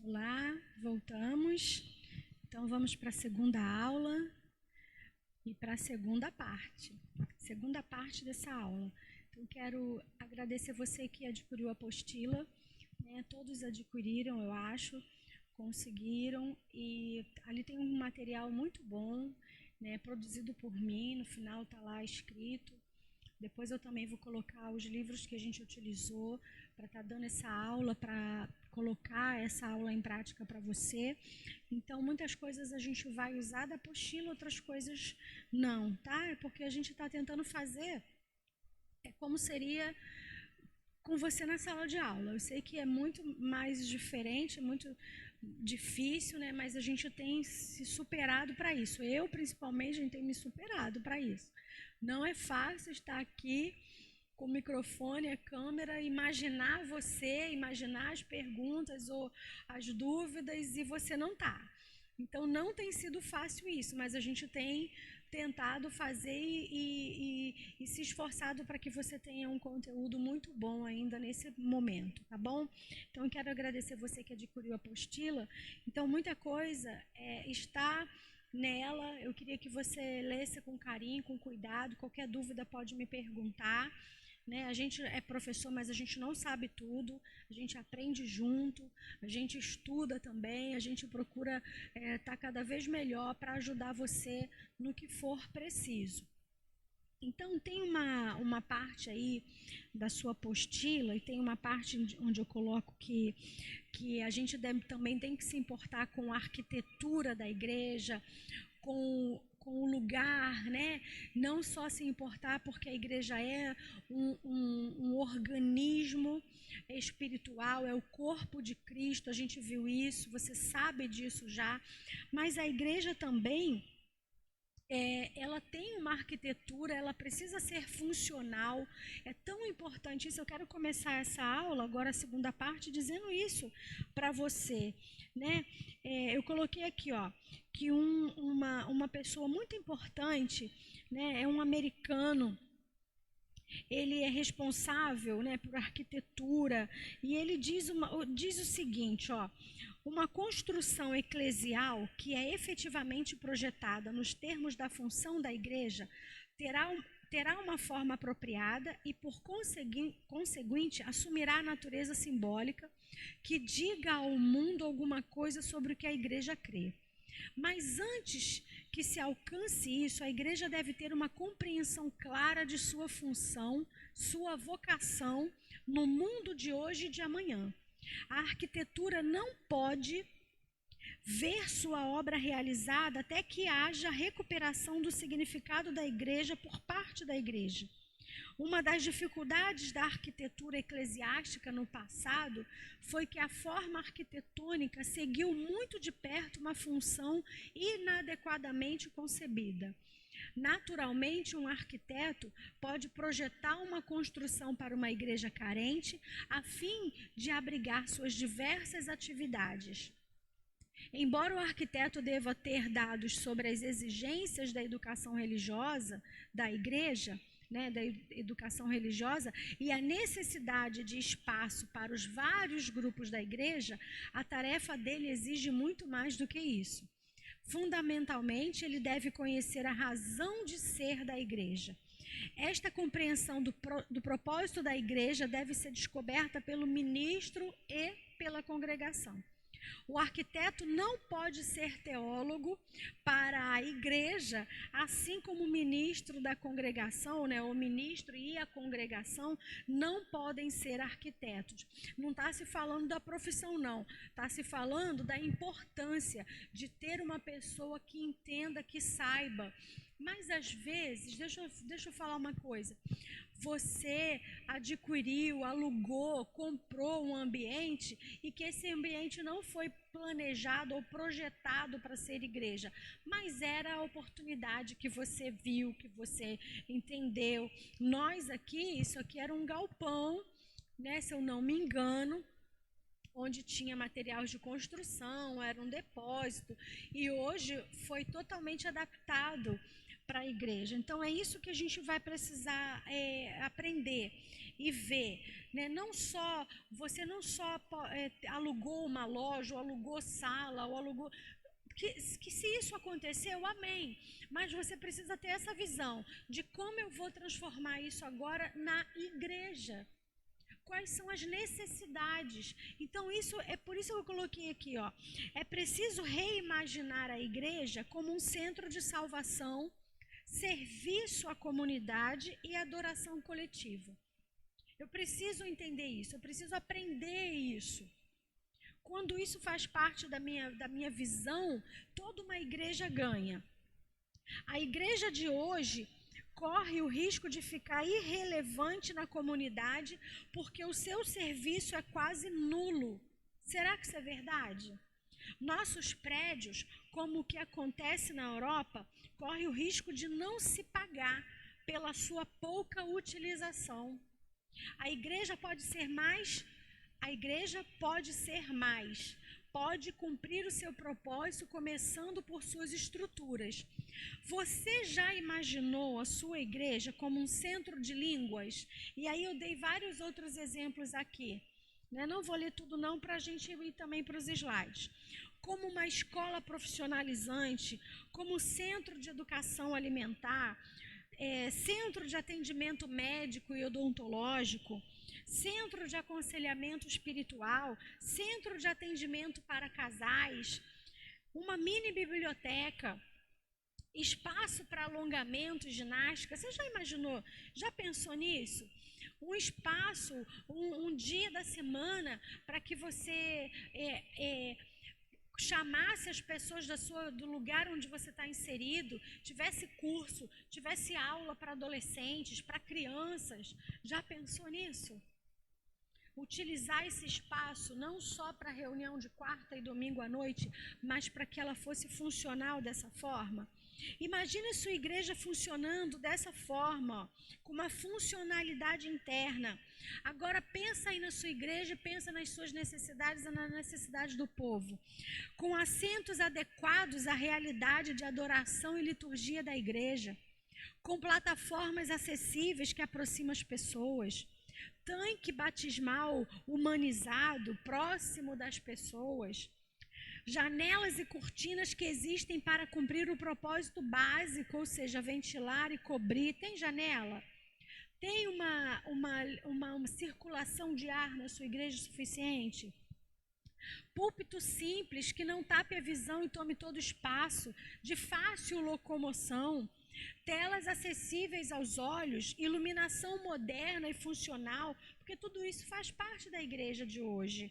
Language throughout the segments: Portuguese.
Olá, voltamos. Então vamos para a segunda aula e para a segunda parte dessa aula. Então quero agradecer você que adquiriu a apostila, né? Todos adquiriram, eu acho, conseguiram, e ali tem um material muito bom, né? Produzido por mim, no final está lá escrito. Depois eu também vou colocar os livros que a gente utilizou para estar dando essa aula, para colocar essa aula em prática para você. Então, muitas coisas a gente vai usar da apostila, outras coisas não, tá? É porque a gente está tentando fazer como seria com você na sala de aula. Eu sei que é muito mais diferente, muito difícil, né? Mas a gente tem se superado para isso. Eu, principalmente, a gente tem me superado para isso. Não é fácil estar aqui com o microfone, a câmera, imaginar você, imaginar as perguntas ou as dúvidas e você não tá. Então não tem sido fácil isso, mas a gente tem tentado fazer e se esforçado para que você tenha um conteúdo muito bom ainda nesse momento, tá bom? Então eu quero agradecer você que adquiriu a apostila. Então muita coisa está nela. Eu queria que você lesse com carinho, com cuidado. Qualquer dúvida pode me perguntar, né? A gente é professor, mas a gente não sabe tudo. A gente aprende junto, a gente estuda também, a gente procura estar cada vez melhor para ajudar você no que for preciso. Então, tem uma parte aí da sua apostila, e tem uma parte onde eu coloco que a gente também tem que se importar com a arquitetura da igreja, com o lugar, né? Não só se importar porque a igreja é um organismo espiritual, é o corpo de Cristo, a gente viu isso, você sabe disso já, mas a igreja também ela tem uma arquitetura, ela precisa ser funcional, é tão importante isso. Eu quero começar essa aula, agora a segunda parte, dizendo isso para você, né? Eu coloquei aqui, ó, que uma pessoa muito importante, né, é um americano. Ele é responsável, né, por arquitetura, e ele diz o seguinte, ó: uma construção eclesial que é efetivamente projetada nos termos da função da igreja terá uma forma apropriada e, por conseguinte, assumirá a natureza simbólica que diga ao mundo alguma coisa sobre o que a igreja crê. Mas antes que se alcance isso, a igreja deve ter uma compreensão clara de sua função, sua vocação no mundo de hoje e de amanhã. A arquitetura não pode ver sua obra realizada até que haja recuperação do significado da igreja por parte da igreja. Uma das dificuldades da arquitetura eclesiástica no passado foi que a forma arquitetônica seguiu muito de perto uma função inadequadamente concebida. Naturalmente, um arquiteto pode projetar uma construção para uma igreja carente a fim de abrigar suas diversas atividades. Embora o arquiteto deva ter dados sobre as exigências da educação religiosa da igreja, né, da educação religiosa e a necessidade de espaço para os vários grupos da igreja, a tarefa dele exige muito mais do que isso. Fundamentalmente, ele deve conhecer a razão de ser da igreja. Esta compreensão do propósito da igreja deve ser descoberta pelo ministro e pela congregação. O arquiteto não pode ser teólogo para a igreja, assim como o ministro da congregação, né, o ministro e a congregação não podem ser arquitetos. Não está se falando da profissão, não. Está se falando da importância de ter uma pessoa que entenda, que saiba. Mas às vezes, deixa eu falar uma coisa. Você adquiriu, alugou, comprou um ambiente e que esse ambiente não foi planejado ou projetado para ser igreja, mas era a oportunidade que você viu, que você entendeu. Nós aqui, isso aqui era um galpão, né, se eu não me engano, onde tinha materiais de construção, era um depósito, e hoje foi totalmente adaptado para a igreja. Então, é isso que a gente vai precisar aprender e ver. Né? Você não só alugou uma loja, ou alugou sala, ou alugou... Que se isso aconteceu, amém. Mas você precisa ter essa visão de como eu vou transformar isso agora na igreja. Quais são as necessidades? Então, por isso que eu coloquei aqui, ó. É preciso reimaginar a igreja como um centro de salvação, serviço à comunidade e adoração coletiva. Eu preciso entender isso, eu preciso aprender isso. Quando isso faz parte da minha visão, toda uma igreja ganha. A igreja de hoje corre o risco de ficar irrelevante na comunidade porque o seu serviço é quase nulo. Será que isso é verdade? Nossos prédios, como o que acontece na Europa, corre o risco de não se pagar pela sua pouca utilização. A igreja pode ser mais, pode cumprir o seu propósito começando por suas estruturas. Você já imaginou a sua igreja como um centro de línguas? E aí eu dei vários outros exemplos aqui. Né? Não vou ler tudo não para a gente ir também para os slides. Como uma escola profissionalizante, como centro de educação alimentar, centro de atendimento médico e odontológico, centro de aconselhamento espiritual, centro de atendimento para casais, uma mini biblioteca, espaço para alongamento e ginástica. Você já imaginou, já pensou nisso? Um espaço, um dia da semana para que você chamasse as pessoas do lugar onde você está inserido, tivesse curso, tivesse aula para adolescentes, para crianças. Já pensou nisso? Utilizar esse espaço não só para reunião de quarta e domingo à noite, mas para que ela fosse funcional dessa forma. Imagine sua igreja funcionando dessa forma, ó, com uma funcionalidade interna. Agora pensa aí na sua igreja, pensa nas suas necessidades e nas necessidades do povo. Com assentos adequados à realidade de adoração e liturgia da igreja. Com plataformas acessíveis que aproximam as pessoas. Tanque batismal humanizado, próximo das pessoas. Janelas e cortinas que existem para cumprir o propósito básico, ou seja, ventilar e cobrir. Tem janela? Tem uma circulação de ar na sua igreja suficiente? Púlpito simples que não tape a visão e tome todo o espaço, de fácil locomoção. Telas acessíveis aos olhos, iluminação moderna e funcional, porque tudo isso faz parte da igreja de hoje.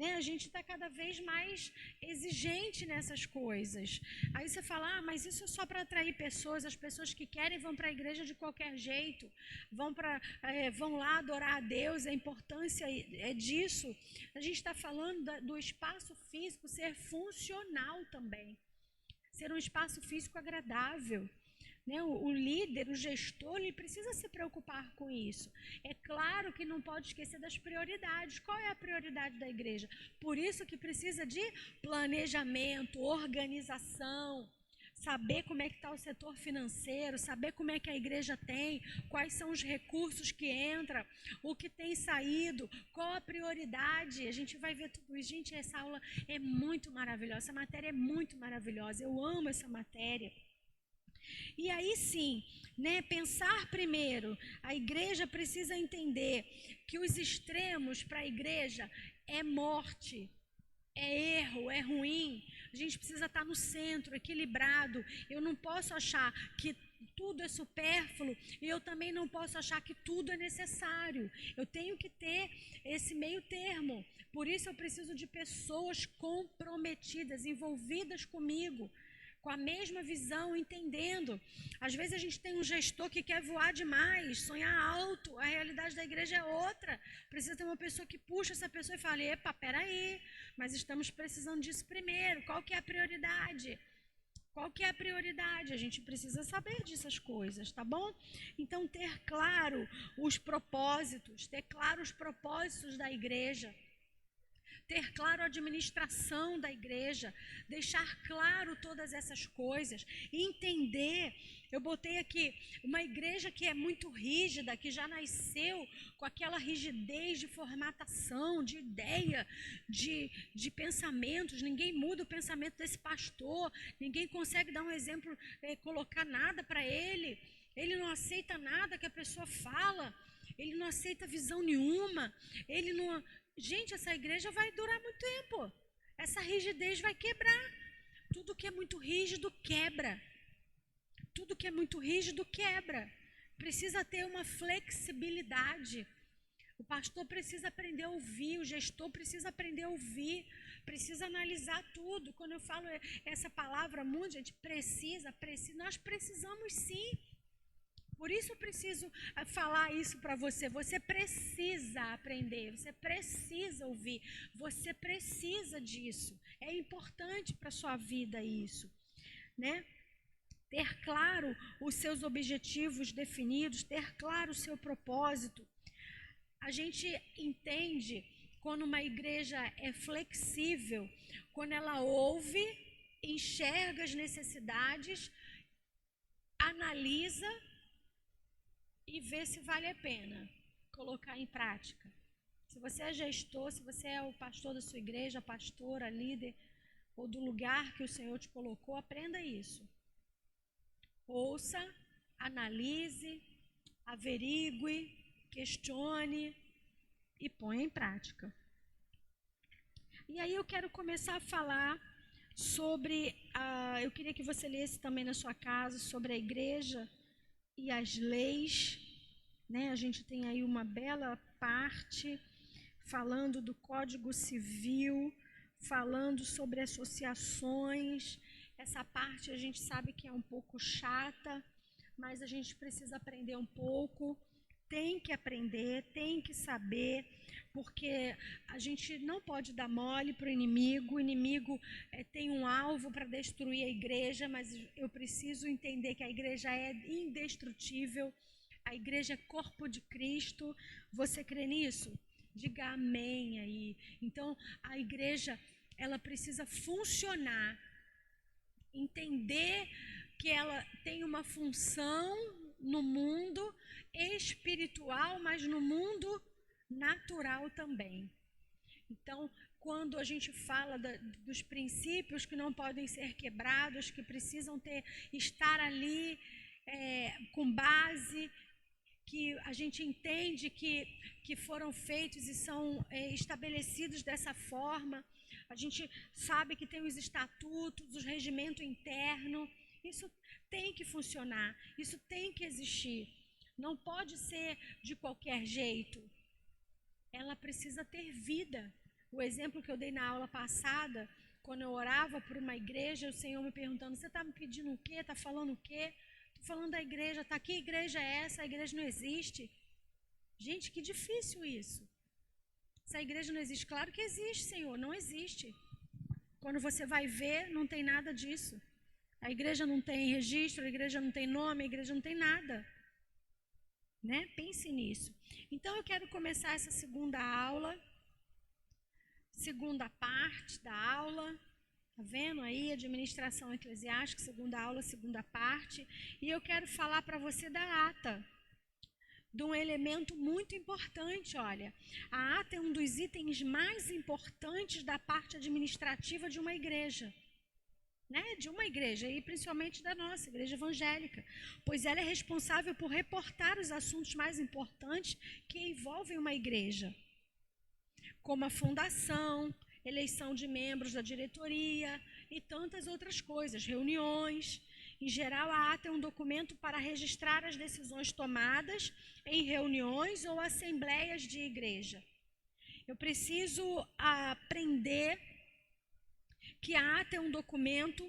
Né? A gente está cada vez mais exigente nessas coisas. Aí você fala, mas isso é só para atrair pessoas. As pessoas que querem vão para a igreja de qualquer jeito, vão lá adorar a Deus. A importância é disso. A gente está falando do espaço físico ser funcional também, ser um espaço físico agradável. Né? O líder, o gestor, ele precisa se preocupar com isso. É claro que não pode esquecer das prioridades. Qual é a prioridade da igreja? Por isso que precisa de planejamento, organização, saber como é que está o setor financeiro, saber como é que a igreja tem, quais são os recursos que entram, o que tem saído, qual a prioridade. A gente vai ver tudo isso. Gente, essa aula é muito maravilhosa, essa matéria é muito maravilhosa. Eu amo essa matéria. E aí sim, né, pensar primeiro, a igreja precisa entender que os extremos para a igreja é morte, é erro, é ruim. A gente precisa estar no centro, equilibrado. Eu não posso achar que tudo é supérfluo e eu também não posso achar que tudo é necessário. Eu tenho que ter esse meio termo. Por isso eu preciso de pessoas comprometidas, envolvidas comigo, com a mesma visão, entendendo. Às vezes a gente tem um gestor que quer voar demais, sonhar alto, a realidade da igreja é outra. Precisa ter uma pessoa que puxa essa pessoa e fala, epa, peraí, mas estamos precisando disso primeiro, qual que é a prioridade? Qual que é a prioridade? A gente precisa saber dessas coisas, tá bom? Então, ter claro os propósitos, ter claro os propósitos da igreja, ter claro a administração da igreja, deixar claro todas essas coisas, entender. Eu botei aqui uma igreja que é muito rígida, que já nasceu com aquela rigidez de formatação, de ideia, de pensamentos. Ninguém muda o pensamento desse pastor, ninguém consegue dar um exemplo, colocar nada para ele. Ele não aceita nada que a pessoa fala, ele não aceita visão nenhuma, ele não... Gente, essa igreja vai durar muito tempo, essa rigidez vai quebrar. Tudo que é muito rígido quebra. Tudo que é muito rígido quebra. Precisa ter uma flexibilidade. O pastor precisa aprender a ouvir, o gestor precisa aprender a ouvir, precisa analisar tudo. Quando eu falo essa palavra muito, gente, precisa, nós precisamos sim. Por isso eu preciso falar isso para você. Você precisa aprender, você precisa ouvir, você precisa disso. É importante para a sua vida isso, né? Ter claro os seus objetivos definidos, ter claro o seu propósito. A gente entende quando uma igreja é flexível, quando ela ouve, enxerga as necessidades, analisa e vê se vale a pena colocar em prática. Se você é gestor, se você é o pastor da sua igreja, pastora, líder, ou do lugar que o Senhor te colocou, aprenda isso. Ouça, analise, averigue, questione e ponha em prática. E aí eu quero começar a falar sobre, eu queria que você lesse também na sua casa, sobre a igreja e as leis, né? A gente tem aí uma bela parte falando do Código Civil, falando sobre associações. Essa parte a gente sabe que é um pouco chata, mas a gente precisa aprender um pouco. Tem que aprender, tem que saber, porque a gente não pode dar mole para o inimigo. O inimigo tem um alvo para destruir a igreja, mas eu preciso entender que a igreja é indestrutível, a igreja é corpo de Cristo. Você crê nisso? Diga amém aí. Então, a igreja, ela precisa funcionar, entender que ela tem uma função no mundo espiritual, mas no mundo natural também. Então, quando a gente fala dos princípios que não podem ser quebrados, que precisam estar ali com base, que a gente entende que foram feitos e são estabelecidos dessa forma, a gente sabe que tem os estatutos, o regimento interno. Isso tem que funcionar, isso tem que existir. Não pode ser de qualquer jeito. Ela precisa ter vida. O exemplo que eu dei na aula passada, quando eu orava por uma igreja, o Senhor me perguntando: você está me pedindo o quê? Está falando o quê? Estou falando da igreja. Tá, que igreja é essa? A igreja não existe. Gente, que difícil isso. Essa igreja não existe. Claro que existe, Senhor, não existe. Quando você vai ver, não tem nada disso. A igreja não tem registro, a igreja não tem nome, a igreja não tem nada. Né? Pense nisso. Então eu quero começar essa segunda aula, segunda parte da aula. Tá vendo aí? Administração eclesiástica, segunda aula, segunda parte. E eu quero falar para você da ata, de um elemento muito importante. Olha, a ata é um dos itens mais importantes da parte administrativa de uma igreja. Né, de uma igreja, e principalmente da nossa igreja evangélica, pois ela é responsável por reportar os assuntos mais importantes que envolvem uma igreja, como a fundação, eleição de membros da diretoria e tantas outras coisas, reuniões. Em geral, a ata é um documento para registrar as decisões tomadas em reuniões ou assembleias de igreja. Eu preciso aprender que a ata é um documento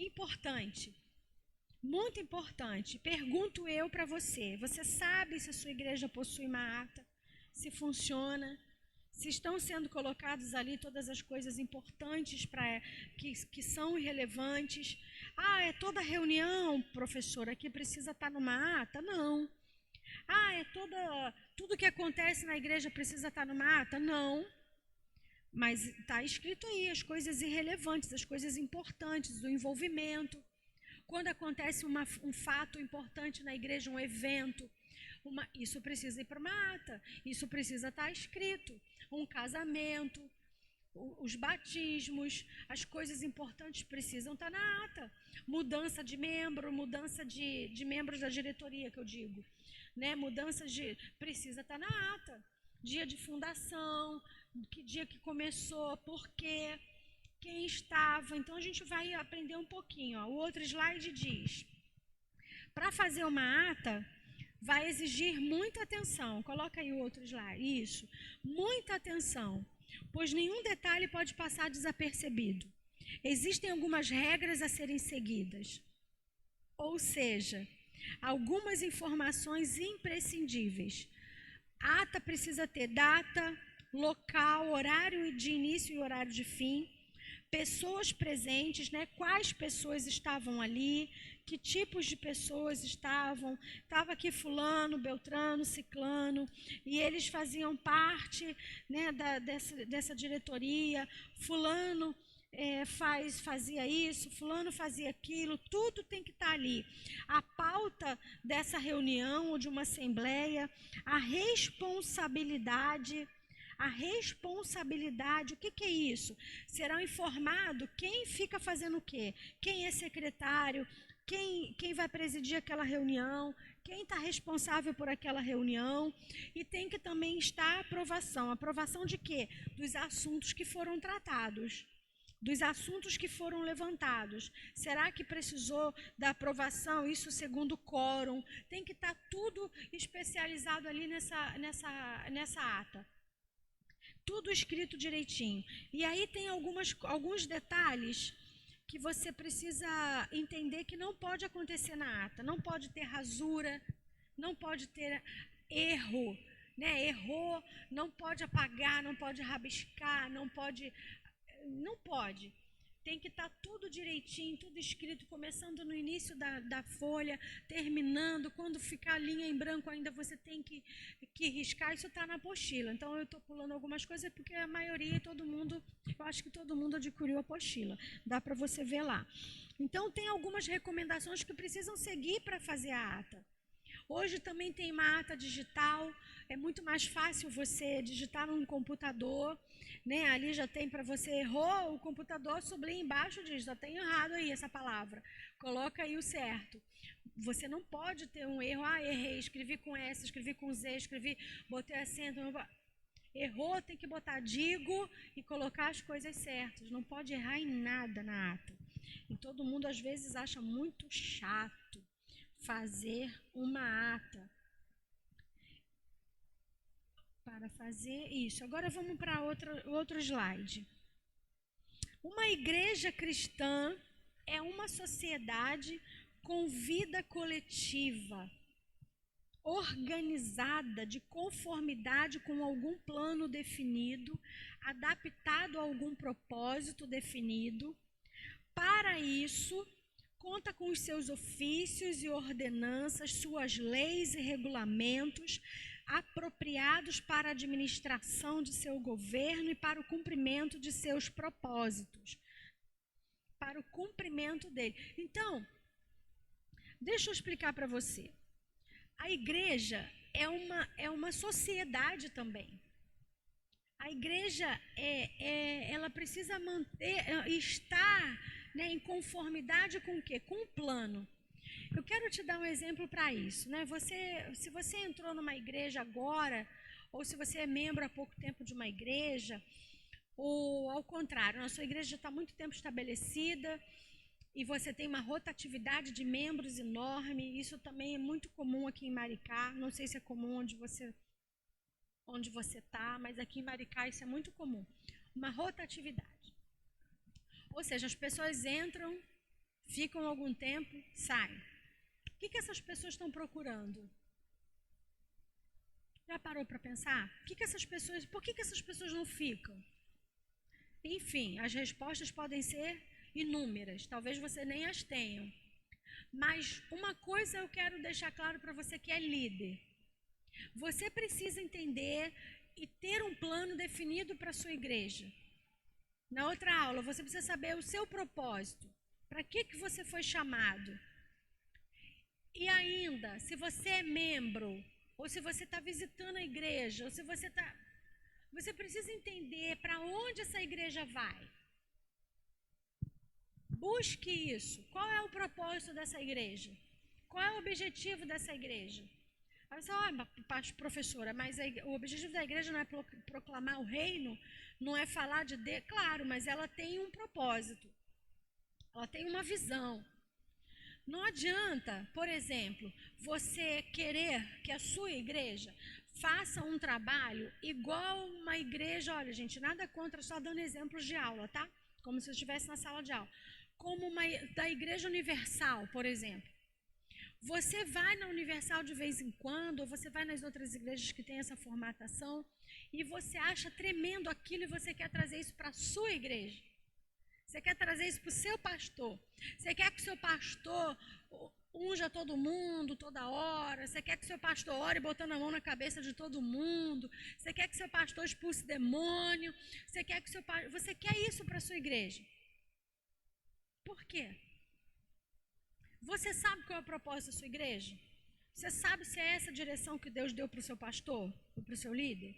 importante, muito importante. Pergunto eu para você: você sabe se a sua igreja possui uma ata? Se funciona? Se estão sendo colocadas ali todas as coisas importantes que são irrelevantes? É toda reunião, professora, que precisa estar numa ata? Não. Tudo que acontece na igreja precisa estar numa ata? Não. Mas está escrito aí as coisas irrelevantes, as coisas importantes, o envolvimento. Quando acontece um fato importante na igreja, um evento, isso precisa ir para uma ata, isso precisa estar escrito. Um casamento, os batismos, as coisas importantes precisam estar na ata. Mudança de membro, mudança de membros da diretoria, que eu digo. Né? Precisa estar na ata. Dia de fundação, que dia que começou, por quê, quem estava. Então, a gente vai aprender um pouquinho. Ó. O outro slide diz, para fazer uma ata, vai exigir muita atenção. Coloca aí o outro slide. Isso, muita atenção, pois nenhum detalhe pode passar desapercebido. Existem algumas regras a serem seguidas. Ou seja, algumas informações imprescindíveis. A ata precisa ter data, local, horário de início e horário de fim, pessoas presentes, né? Quais pessoas estavam ali, que tipos de pessoas estavam. Estava aqui fulano, beltrano, ciclano, e eles faziam parte, né, dessa diretoria. Fulano fazia isso, fulano fazia aquilo, tudo tem que estar ali. A pauta dessa reunião ou de uma assembleia, a responsabilidade, o que é isso? Serão informados quem fica fazendo o quê, quem é secretário, quem vai presidir aquela reunião, quem está responsável por aquela reunião, e tem que também estar a aprovação. Aprovação de quê? Dos assuntos que foram tratados, dos assuntos que foram levantados. Será que precisou da aprovação? Isso segundo o quórum. Tem que estar tudo especializado ali nessa ata. Tudo escrito direitinho. E aí tem alguns detalhes que você precisa entender que não pode acontecer na ata. Não pode ter rasura, não pode ter erro. Né? Errou, não pode apagar, não pode rabiscar, não pode. Tem que estar tudo direitinho, tudo escrito, começando no início da folha, terminando. Quando ficar a linha em branco ainda você tem que riscar. Isso está na apostila. Então eu estou pulando algumas coisas porque a maioria, eu acho que todo mundo adquiriu a apostila. Dá para você ver lá. Então tem algumas recomendações que precisam seguir para fazer a ata. Hoje também tem uma ata digital, é muito mais fácil você digitar num computador, né? Ali já tem para você, errou, o computador sublinha embaixo e diz, já tem errado aí essa palavra, coloca aí o certo. Você não pode ter um erro, errei, escrevi com S, escrevi com Z, botei acento, errou, tem que botar digo e colocar as coisas certas, não pode errar em nada na ata. E todo mundo às vezes acha muito chato fazer uma ata. Para fazer isso. Agora vamos para outro slide. Uma igreja cristã é uma sociedade com vida coletiva, organizada de conformidade com algum plano definido, adaptado a algum propósito definido. Para isso, conta com os seus ofícios e ordenanças, suas leis e regulamentos, apropriados para a administração de seu governo e para o cumprimento de seus propósitos. Para o cumprimento dele. Então, deixa eu explicar para você. A igreja é uma sociedade também. A igreja ela precisa estar, né, em conformidade com o quê? Com o plano. Eu quero te dar um exemplo para isso, né? Se você entrou numa igreja agora, ou se você é membro há pouco tempo de uma igreja, ou ao contrário, a sua igreja já está muito tempo estabelecida e você tem uma rotatividade de membros enorme. Isso também é muito comum aqui em Maricá. Não sei se é comum onde você está, mas aqui em Maricá isso é muito comum. Uma rotatividade. Ou seja, as pessoas entram, ficam algum tempo, saem. O que essas pessoas estão procurando? Já parou para pensar? Por que essas pessoas não ficam? Enfim, as respostas podem ser inúmeras. Talvez você nem as tenha. Mas uma coisa eu quero deixar claro para você que é líder. Você precisa entender e ter um plano definido para a sua igreja. Na outra aula, você precisa saber o seu propósito. Para que você foi chamado? E ainda, se você é membro, ou se você está visitando a igreja, ou se você está... Você precisa entender para onde essa igreja vai. Busque isso. Qual é o propósito dessa igreja? Qual é o objetivo dessa igreja? Aí você fala, professora, mas o objetivo da igreja não é proclamar o reino, não é falar de Deus. Claro, mas ela tem um propósito, ela tem uma visão. Não adianta, por exemplo, você querer que a sua igreja faça um trabalho igual uma igreja, olha gente, nada contra, só dando exemplos de aula, tá? Como se eu estivesse na sala de aula. Como da Igreja Universal, por exemplo. Você vai na Universal de vez em quando, ou você vai nas outras igrejas que têm essa formatação, e você acha tremendo aquilo e você quer trazer isso para a sua igreja. Você quer trazer isso para o seu pastor. Você quer que o seu pastor unja todo mundo, toda hora. Você quer que o seu pastor ore botando a mão na cabeça de todo mundo. Você quer que o seu pastor expulse demônio. Você quer isso para a sua igreja. Por quê? Você sabe qual é o propósito da sua igreja? Você sabe se é essa a direção que Deus deu para o seu pastor ou para o seu líder?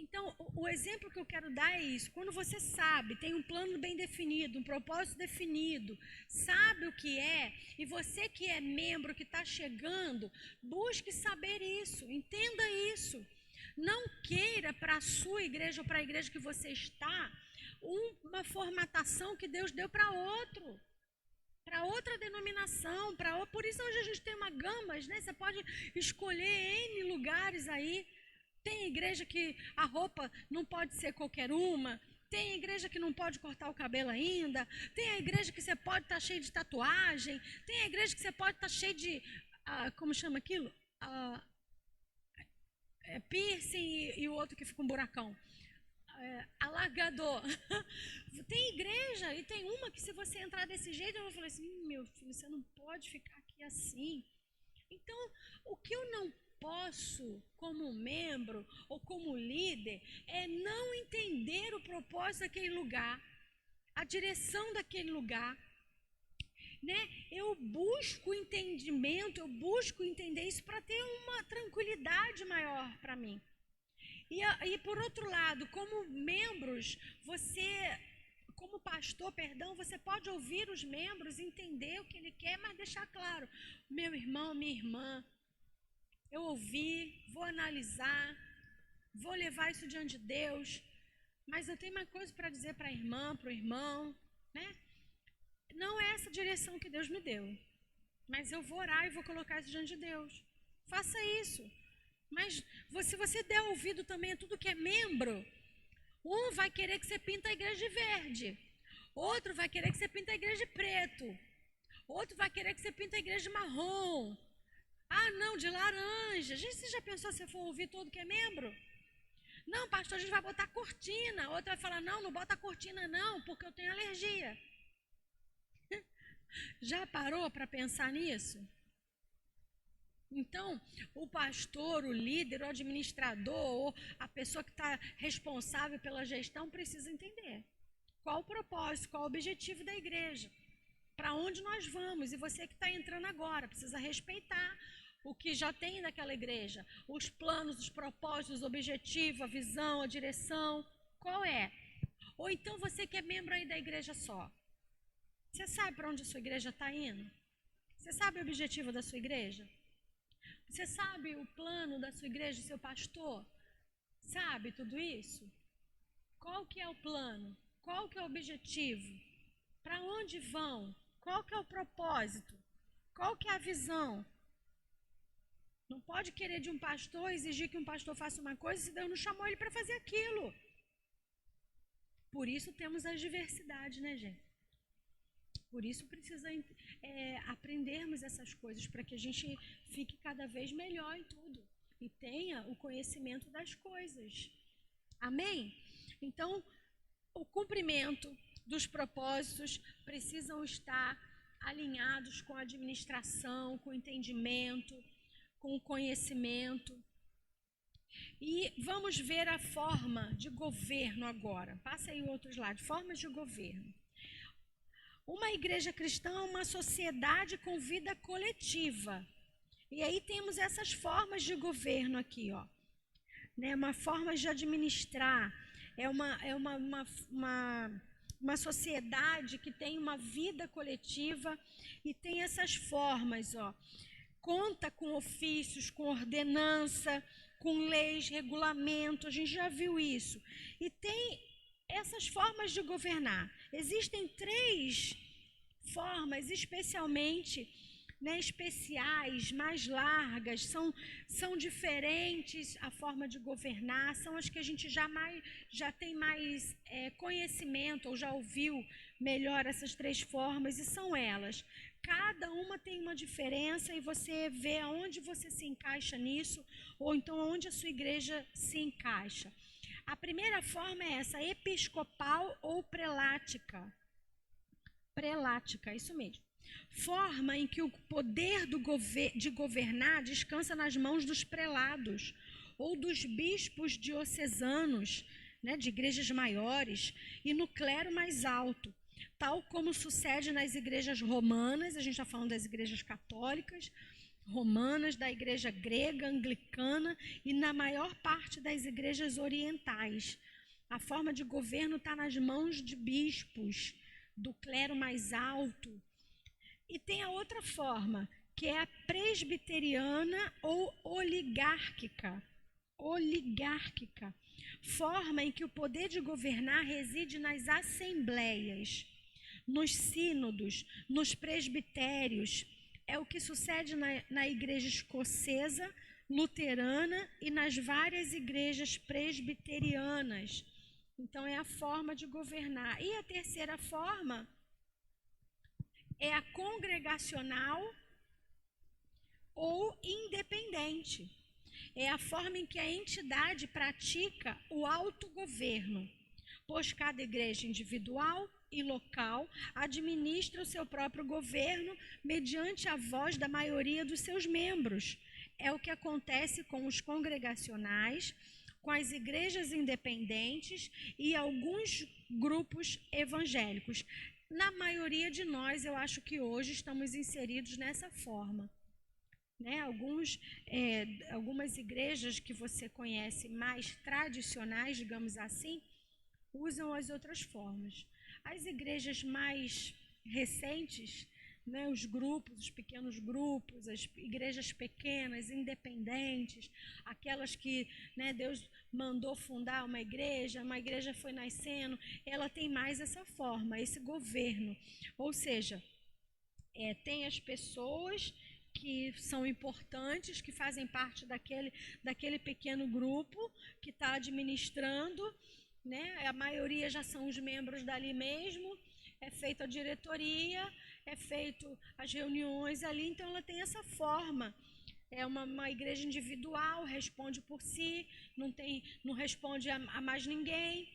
Então, o exemplo que eu quero dar é isso. Quando você sabe, tem um plano bem definido, um propósito definido, sabe o que é, e você que é membro, que está chegando, busque saber isso, entenda isso. Não queira para a sua igreja ou para a igreja que você está, uma formatação que Deus deu para outro. Para outra denominação, por isso hoje a gente tem uma gama, né? Você pode escolher N lugares aí. Tem igreja que a roupa não pode ser qualquer uma, tem igreja que não pode cortar o cabelo ainda, tem a igreja que você pode estar cheio de tatuagem, tem a igreja que você pode estar cheio de, como chama aquilo? Piercing e o outro que fica um buracão. Alargador. Tem igreja e tem uma que se você entrar desse jeito, eu vou falar assim, meu filho, você não pode ficar aqui assim. Então, o que eu não posso, como membro ou como líder, é não entender o propósito daquele lugar, a direção daquele lugar. Né? Eu busco entendimento, eu busco entender isso para ter uma tranquilidade maior para mim. E por outro lado, como membros, como pastor, você pode ouvir os membros, entender o que ele quer, mas deixar claro, meu irmão, minha irmã, eu ouvi, vou analisar, vou levar isso diante de Deus, mas eu tenho uma coisa para dizer para a irmã, para o irmão, né? Não é essa direção que Deus me deu, mas eu vou orar e vou colocar isso diante de Deus. Faça isso. Mas se você der ouvido também a tudo que é membro, um vai querer que você pinta a igreja de verde, outro vai querer que você pinta a igreja de preto, outro vai querer que você pinta a igreja de marrom. Ah, não, de laranja. Gente, você já pensou se for ouvir tudo que é membro? Não, pastor, a gente vai botar cortina. Outro vai falar, não, não bota cortina não, porque eu tenho alergia. Já parou para pensar nisso? Então, o pastor, o líder, o administrador, ou a pessoa que está responsável pela gestão precisa entender qual o propósito, qual o objetivo da igreja, para onde nós vamos. E você que está entrando agora precisa respeitar o que já tem naquela igreja, os planos, os propósitos, o objetivo, a visão, a direção, qual é? Ou então você que é membro aí da igreja só, você sabe para onde a sua igreja está indo? Você sabe o objetivo da sua igreja? Você sabe o plano da sua igreja, seu pastor? Sabe tudo isso? Qual que é o plano? Qual que é o objetivo? Para onde vão? Qual que é o propósito? Qual que é a visão? Não pode querer de um pastor, exigir que um pastor faça uma coisa se Deus não chamou ele para fazer aquilo. Por isso temos as diversidades, né, gente? Por isso precisa aprendermos essas coisas, para que a gente fique cada vez melhor em tudo e tenha o conhecimento das coisas. Amém? Então, o cumprimento dos propósitos precisam estar alinhados com a administração, com o entendimento, com o conhecimento. E vamos ver a forma de governo agora. Passa aí o outro slide. Formas de governo. Uma igreja cristã é uma sociedade com vida coletiva. E aí temos essas formas de governo aqui, ó. Né? Uma forma de administrar. É uma sociedade que tem uma vida coletiva e tem essas formas, ó. Conta com ofícios, com ordenança, com leis, regulamento, a gente já viu isso. E tem essas formas de governar. Existem 3 formas, especialmente, né, especiais, mais largas, são diferentes a forma de governar, são as que a gente já tem mais conhecimento, ou já ouviu melhor essas 3 formas, e são elas. Cada uma tem uma diferença e você vê aonde você se encaixa nisso, ou então aonde a sua igreja se encaixa. A primeira forma é essa, episcopal ou prelática. Prelática, isso mesmo. Forma em que o poder de governar descansa nas mãos dos prelados ou dos bispos diocesanos, né, de igrejas maiores, e no clero mais alto, tal como sucede nas igrejas romanas, a gente está falando das igrejas católicas, romanas, da igreja grega, anglicana e na maior parte das igrejas orientais. A forma de governo está nas mãos de bispos, do clero mais alto. E tem a outra forma, que é a presbiteriana ou oligárquica. Oligárquica. Forma em que o poder de governar reside nas assembleias, nos sínodos, nos presbitérios. É o que sucede na igreja escocesa, luterana e nas várias igrejas presbiterianas. Então, é a forma de governar. E a terceira forma é a congregacional ou independente. É a forma em que a entidade pratica o autogoverno, pois cada igreja individual e local administra o seu próprio governo mediante a voz da maioria dos seus membros. É o que acontece com os congregacionais, com as igrejas independentes e alguns grupos evangélicos. Na maioria de nós, eu acho que hoje estamos inseridos nessa forma. Né? Algumas igrejas que você conhece mais tradicionais, digamos assim, usam as outras formas. As igrejas mais recentes, né, os grupos, os pequenos grupos, as igrejas pequenas, independentes, aquelas que, né, Deus mandou fundar uma igreja foi nascendo, ela tem mais essa forma, esse governo. Ou seja, tem as pessoas que são importantes, que fazem parte daquele pequeno grupo que está administrando, né? A maioria já são os membros dali mesmo, é feita a diretoria, é feito as reuniões ali, então ela tem essa forma. É uma igreja individual, responde por si, não responde a mais ninguém.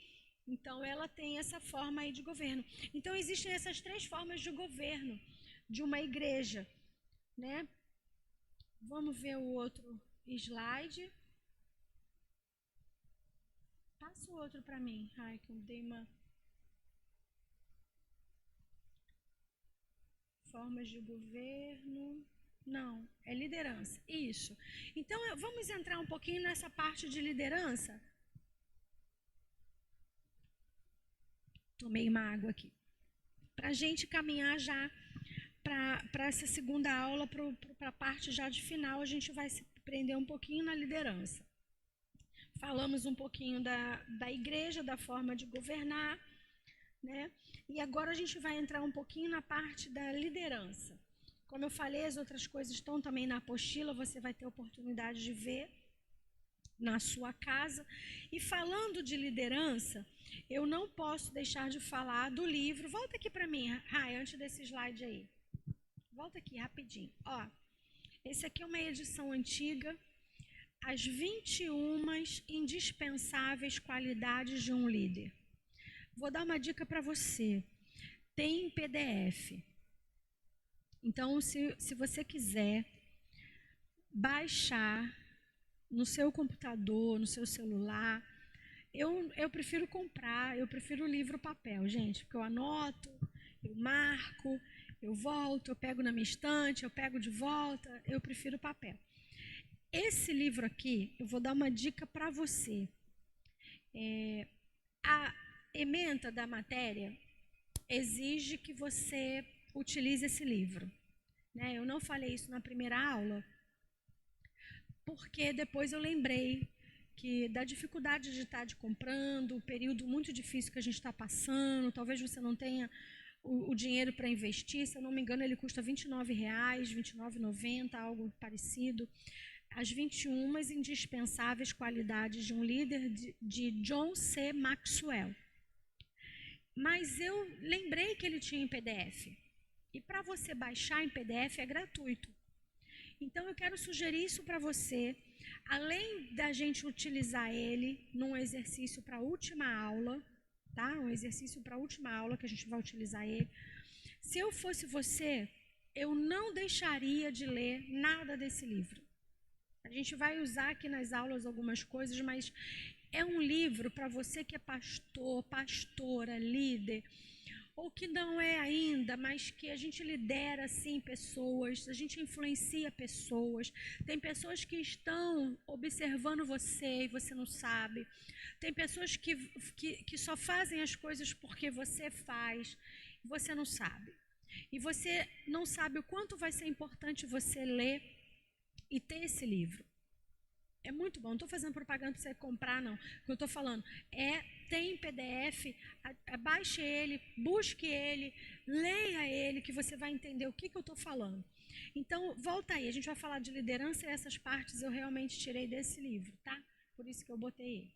Então ela tem essa forma aí de governo. Então existem essas 3 formas de governo de uma igreja, né? Vamos ver o outro slide. Passa o outro para mim. Ai, que eu dei uma... Formas de governo... Não, é liderança. Isso. Então, vamos entrar um pouquinho nessa parte de liderança. Tomei uma água aqui. Para a gente caminhar já para essa segunda aula, para a parte já de final, a gente vai se prender um pouquinho na liderança. Falamos um pouquinho da igreja, da forma de governar, né? E agora a gente vai entrar um pouquinho na parte da liderança. Como eu falei, as outras coisas estão também na apostila, você vai ter oportunidade de ver na sua casa. E falando de liderança, eu não posso deixar de falar do livro. Volta aqui para mim, Rai, antes desse slide aí. Volta aqui rapidinho. Ó, esse aqui é uma edição antiga, As 21 indispensáveis qualidades de um líder. Vou dar uma dica para você. Tem em PDF. Então, se você quiser baixar no seu computador, no seu celular. Eu prefiro comprar, eu prefiro o livro papel, gente, porque eu anoto, eu marco, eu volto, eu pego na minha estante, eu pego de volta, eu prefiro papel. Esse livro aqui, eu vou dar uma dica para você. A ementa da matéria exige que você utilize esse livro, né? Eu não falei isso na primeira aula, porque depois eu lembrei que da dificuldade de estar comprando, o período muito difícil que a gente está passando, talvez você não tenha o dinheiro para investir, se eu não me engano ele custa R$29, R$29,90, algo parecido. As 21 indispensáveis qualidades de um líder de John C. Maxwell. Mas eu lembrei que ele tinha em PDF. E para você baixar em PDF é gratuito. Então eu quero sugerir isso para você, além da gente utilizar ele num exercício para a última aula, tá? Um exercício para a última aula que a gente vai utilizar ele. Se eu fosse você, eu não deixaria de ler nada desse livro. A gente vai usar aqui nas aulas algumas coisas, mas é um livro para você que é pastor, pastora, líder, ou que não é ainda, mas que a gente lidera assim pessoas, a gente influencia pessoas. Tem pessoas que estão observando você e você não sabe. Tem pessoas que só fazem as coisas porque você faz e você não sabe. E você não sabe o quanto vai ser importante você ler e ter esse livro. É muito bom, não estou fazendo propaganda para você comprar, não. O que eu estou falando tem PDF, baixe ele, busque ele, leia ele, que você vai entender o que eu estou falando. Então, volta aí, a gente vai falar de liderança e essas partes eu realmente tirei desse livro, tá? Por isso que eu botei ele.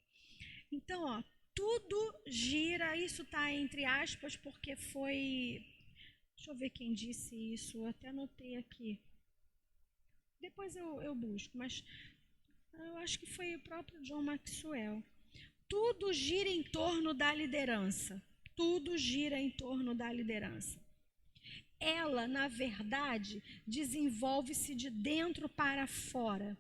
Então, ó, tudo gira, isso está entre aspas, porque foi... Deixa eu ver quem disse isso, eu até anotei aqui. Depois eu busco, mas... Eu acho que foi o próprio John Maxwell. Tudo gira em torno da liderança. Tudo gira em torno da liderança. Ela, na verdade, desenvolve-se de dentro para fora.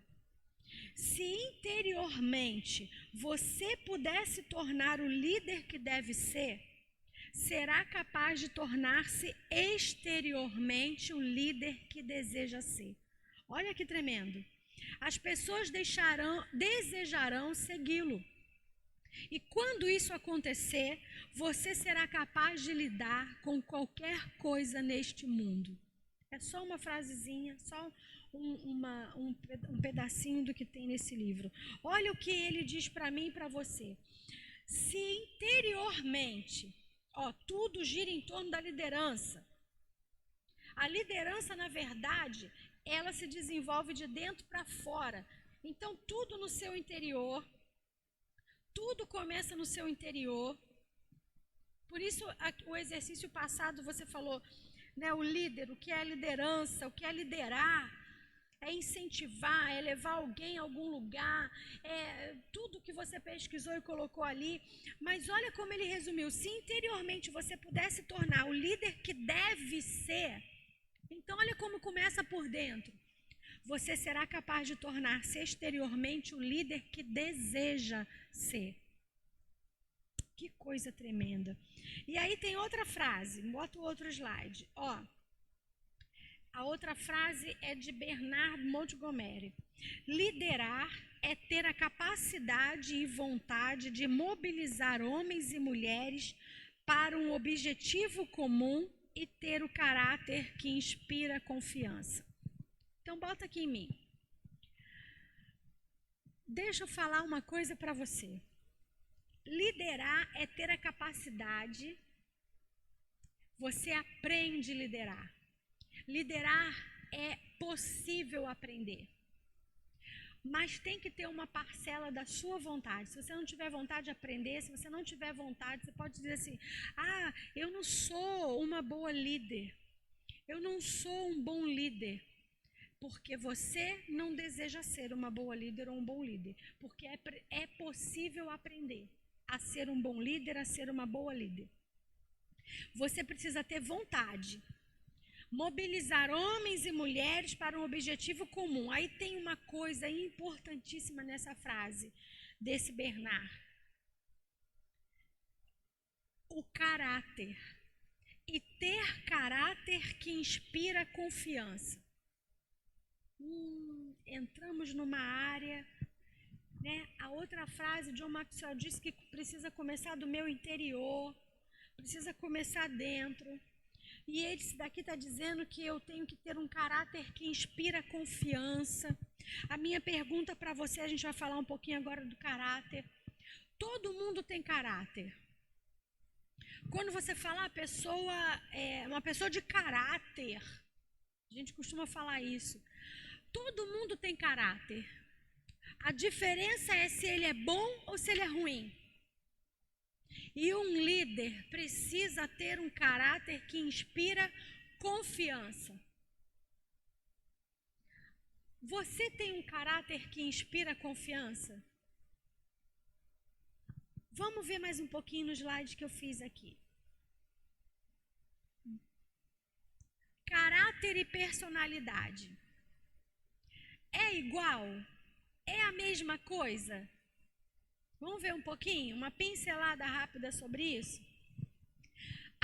Se interiormente você puder se tornar o líder que deve ser, será capaz de tornar-se exteriormente o líder que deseja ser. Olha que tremendo. As pessoas desejarão segui-lo. E quando isso acontecer, você será capaz de lidar com qualquer coisa neste mundo. É só uma frasezinha, só um pedacinho do que tem nesse livro. Olha o que ele diz para mim e para você. Se interiormente, tudo gira em torno da liderança. A liderança, na verdade, ela se desenvolve de dentro para fora. Então, tudo no seu interior, tudo começa no seu interior. Por isso, o exercício passado você falou, né, o líder, o que é liderança, o que é liderar, é incentivar, é levar alguém a algum lugar, é tudo que você pesquisou e colocou ali. Mas olha como ele resumiu, se interiormente você pudesse tornar o líder que deve ser, então olha como começa por dentro. Você será capaz de tornar-se exteriormente o líder que deseja ser. Que coisa tremenda. E aí tem outra frase, bota o outro slide. A outra frase é de Bernard Montgomery. Liderar é ter a capacidade e vontade de mobilizar homens e mulheres para um objetivo comum e ter o caráter que inspira confiança. Então, bota aqui em mim. Deixa eu falar uma coisa para você. Liderar é ter a capacidade, você aprende a liderar. Liderar é possível aprender. Mas tem que ter uma parcela da sua vontade. Se você não tiver vontade de aprender, se você não tiver vontade, você pode dizer assim, eu não sou uma boa líder. Eu não sou um bom líder. Porque você não deseja ser uma boa líder ou um bom líder. Porque é possível aprender a ser um bom líder, a ser uma boa líder. Você precisa ter vontade. Mobilizar homens e mulheres para um objetivo comum. Aí tem uma coisa importantíssima nessa frase desse Bernard. O caráter. E ter caráter que inspira confiança. Entramos numa área, né? A outra frase, John Maxwell disse que precisa começar do meu interior, precisa começar dentro. E esse daqui está dizendo que eu tenho que ter um caráter que inspira confiança. A minha pergunta para você, a gente vai falar um pouquinho agora do caráter. Todo mundo tem caráter. Quando você fala a pessoa é uma pessoa de caráter, a gente costuma falar isso. Todo mundo tem caráter. A diferença é se ele é bom ou se ele é ruim. E um líder precisa ter um caráter que inspira confiança. Você tem um caráter que inspira confiança? Vamos ver mais um pouquinho no slide que eu fiz aqui. Caráter e personalidade. É igual? É a mesma coisa? Vamos ver um pouquinho, uma pincelada rápida sobre isso?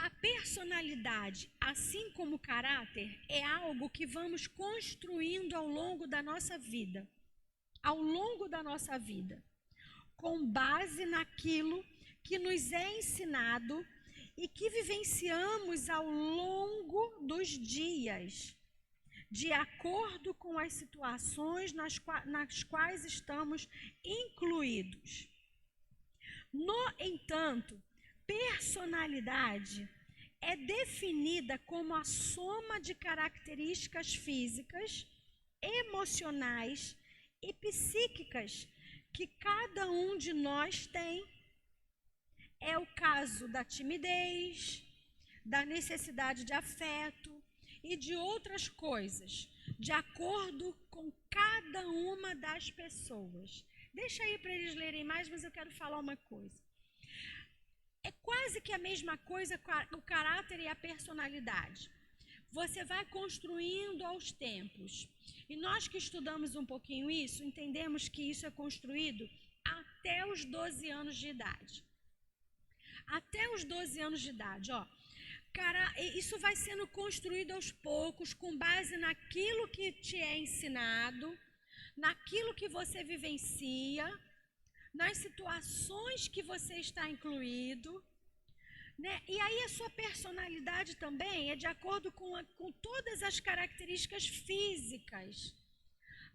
A personalidade, assim como o caráter, é algo que vamos construindo ao longo da nossa vida. Ao longo da nossa vida. Com base naquilo que nos é ensinado e que vivenciamos ao longo dos dias, de acordo com as situações nas quais estamos incluídos. No entanto, personalidade é definida como a soma de características físicas, emocionais e psíquicas que cada um de nós tem. É o caso da timidez, da necessidade de afeto e de outras coisas, de acordo com cada uma das pessoas. Deixa aí para eles lerem mais, mas eu quero falar uma coisa. É quase que a mesma coisa o caráter e a personalidade. Você vai construindo aos tempos. E nós que estudamos um pouquinho isso, entendemos que isso é construído até os 12 anos de idade. Até os 12 anos de idade, ó. Isso vai sendo construído aos poucos, com base naquilo que te é ensinado, naquilo que você vivencia, nas situações que você está incluído, né? E aí a sua personalidade também é de acordo com todas as características físicas,